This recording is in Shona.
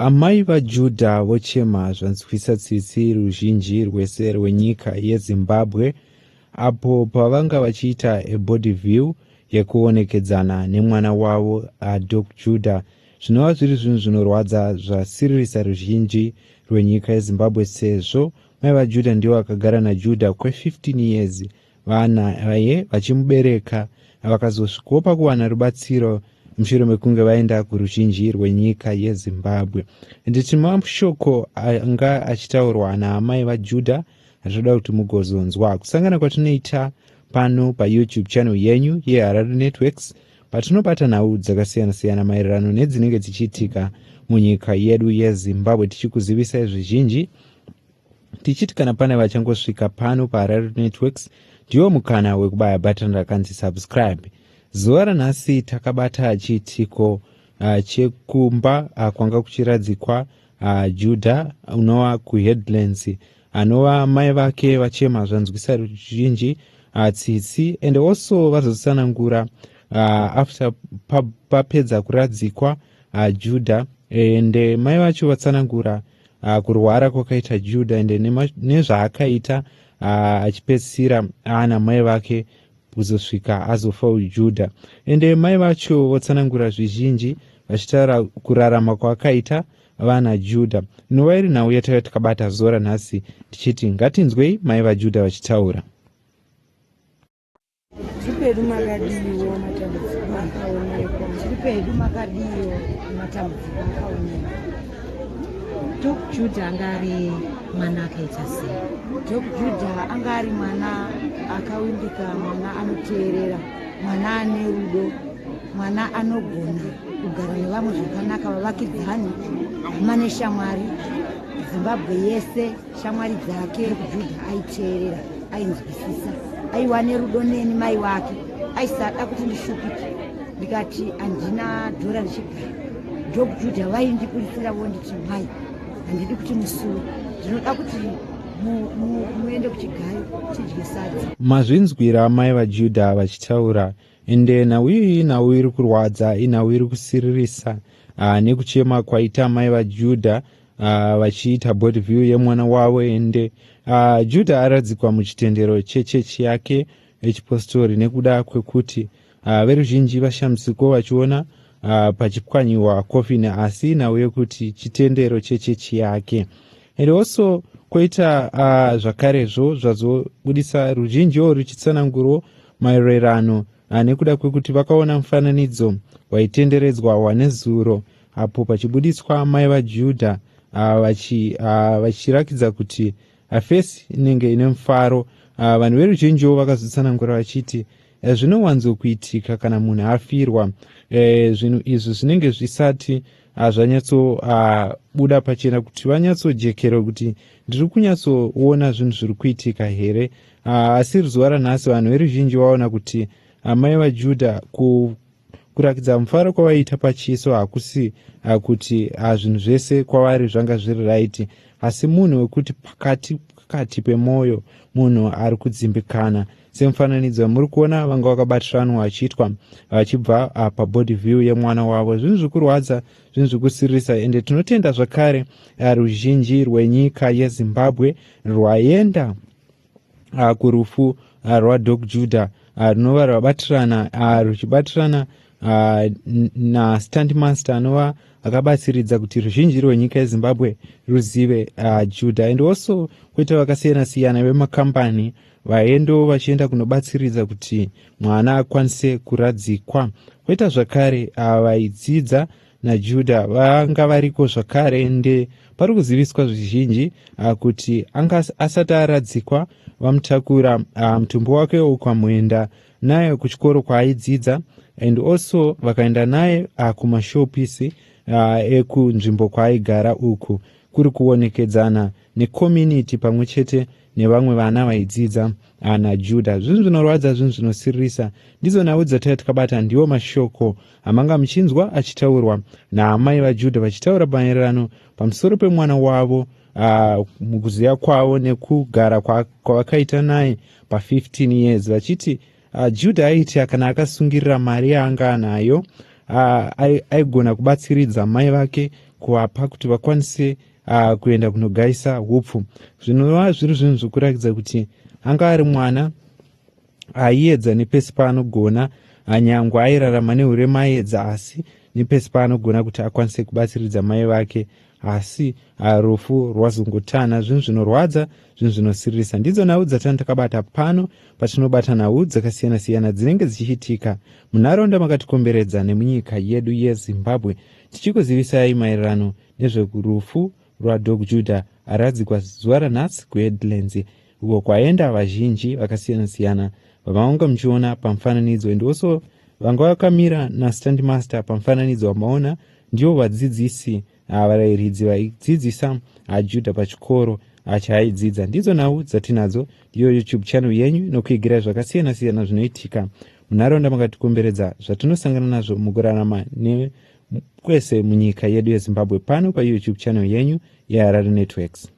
Amai vaJudha vochema zvanzwisa tsitsi ruzhinji rwese rwenyika yeZimbabwe apo pavanga vachiita ebody view yekuonekedzana nemwana wavo Dr Judah. Zvinova zviri zvinhu zvinorwadza zvasiririsa ruzhinji rwenyika yeZimbabwe sezvo mai vaJudha ndivo vakagara naJudah kwe15 years vana vaye vachimubereka vakazosvikawo pakuwana rubatsiro mushure mekunge vaenda kuruzhinji rwenyika yeZimbabwe. Nditi mashoko anga achitaurwa naamai vaJudha zvinoda kuti mugozonzwa kusangana kwatinoita pano paYouTube channel yenyu yeHarare Networks patinobata nhau dzakasiyana-siyana maererano nedzinenge dzichiitika munyika yedu yeZimbabwe tichikuzivisai zvizhinji tichiti kana pane vachangosvika pano paHarare Networks ndiwo mukana wekubaya button rakanzi subscribe. Zuva ranhasi takabata chiitiko chekumba kwanga kuchiradzikwa Judah unova kuHeadlands anova mai vake vachema zvanzwisa ruzhinji tsitsi and also vazotsanangura after papedza kuradzikwa Judah and mai vacho vatsanangura kurwara kwakaita Judah and nezvaakaita achipedzisira ana mai vake kuzosvika azofa uJudah ende mai vacho votsanangura zvizhinji vachitaura kurarama kwakaita vana Judah. Inova iri nhau yataiva takabata zuva ranhasi tichiti ngatinzwei mai vaJudah vachitaura. Chiripedu makadiwo matambudziko akaonekwa. Chiripedu makadiwo matambudziko akaonekwa. Dr Judah angari mwana akaita sei? Dr Judah angari mwana akawimbika, mwana anoteerera, mwana ane rudo, mwana anogona kugara nevamwe zvakanaka, vavakidzani, mane shamwari. Zimbabwe yese shamwari dzake Judah aiteerera, ainzwisisa, aiva nerudo neni mai wake, aisada kuti ndishupike. Ndikati handina dhora ndichigara. Dr Judah vaindikurisirawo nditi mai, handidi kuti musuwe, ndinoda kuti muende kuchigayo tidye sadza. Mazvinzwira mai vaJudha vachitaura ende nhau iyi nhau iri kurwadza, inhau iri kusiririsa nekuchema kwaita mai vaJudha vachiita body view yemwana wavo ende Judah aradzikwa muchitendero chechechi yake yechipostori nekuda kwekuti veruzhinji vashamisiko vachiona pachipwanyiwa coffin asi nhau yekuti chitendero chechechi yake. And also koita zvakarezvo zvazobudisa ruzhinjiwo ruchitsananguro maererano nekuda kwekuti vakaona mufananidzo waitenderedzwa wanezuro apo pachibudiswa mai vaJudha vachirakidza kuti fesi inenge ine mufaro. Vanhu veruzhinjiwo vakazotsanangura vachiti zvinowanzokuitika kana munhu afirwa. Zvinhu izvi zvinenge zvisati zvanyatsobuda pachena kuti vanyatsojekerwa kuti ndiri kunyatsoona zvinhu zviri kuitika here. Asi zuva ranhasi vanhu veruzhinji vaona kuti mai vaJudha kurakidza mufaro kwavaita pachiso hakusi kuti zvinhu zvese kwavari zvanga zviri raiti, asi munhu wekuti pakati pemwoyo munhu ari kudzimbikana. Semufananidzo wamuri kuona vanga vakabatiranwa vachiitwa vachibva pabody view yemwana wavo. Zvinhu zvikurwadza, zvinhu zvikusiririsa ende tinotenda zvakare ruzhinji rwenyika yeZimbabwe rwaenda kurufu rwaDr Judah runova rwabatirana ruchibatirana naStandmaster anova akabatsiridza kuti ruzhinji rwenyika yeZimbabwe ruzive Judah. And also kuita vakasiyana-siyana vemakambani vaendo vachienda kunobatsiridza kuti mwana akwanise kuradzikwa. Koita zvakare vaidzidza naJudah vanga variko zvakare ende pari kuziviswa zvizhinji kuti anga asati aradzikwa vamutakura mutumbo wake ukamuenda naye kuchikoro kwaaidzidza and also vakaenda naye kumashopisi ekunzvimbo kwaaigara uku kuri kuonekedzana necommunity pamwe chete nevamwe vana vaidzidza naJudah. Zvinhu zvinorwadza, zvinhu zvinosiririsa ndizo nhau dzataiva tikabata. Ndiwo mashoko amanga muchinzwa achitaurwa naamai vaJudah vachitaura maererano pamusoro pemwana wavo mukuziva kwavo nekugara kwavakaita naye pa15 years vachiti Judah aiti kana akasungirira mari yaanga anayo aigona kubatsiridza mai vake kuvapa kuti vakwanise kuenda kunogaisa upfu. Zvinova zviri zvinhu zvokurakidza kuti anga ari mwana aiedza nepesi paanogona, nyangwe airarama neurema aedza, asi nepesi paanogona kuti akwanise kubatsiridza mai vake, asi rufu rwazongotana. Zvinhu zvinorwadza, zvinhu zvinosiririsa. Ndidzo nhau dzatandakabata pano patinobata nhau dzakasiyana siyana dzinenge dzichiitika munharaunda makatikomberedza nemunyika yedu yeZimbabwe, tichikuzivisai maererano nezverufu rwaDog Judah aradzikwa zuva ranhasi kuHeadlands, uko kwaenda vazhinji vakasiyana siyana vamanga muchiona pamufananidzo. Endoso vanga vakamira nastand master pamufananidzo wamaona ndio vadzidzisi varairidzi vaidzidzisa Judah pachikoro achaidzidza. Ndidzo nhau dzatinadzo, ndiyo YouTube channel yenyu inokuigira zvakasiyana siyana zvinoitika munharaunda makatikomberedza, zvatinosangana nazvo mukurarama kwese munyika yedu yeZimbabwe, pano paYouTube channel yenyu yeHarare Networks.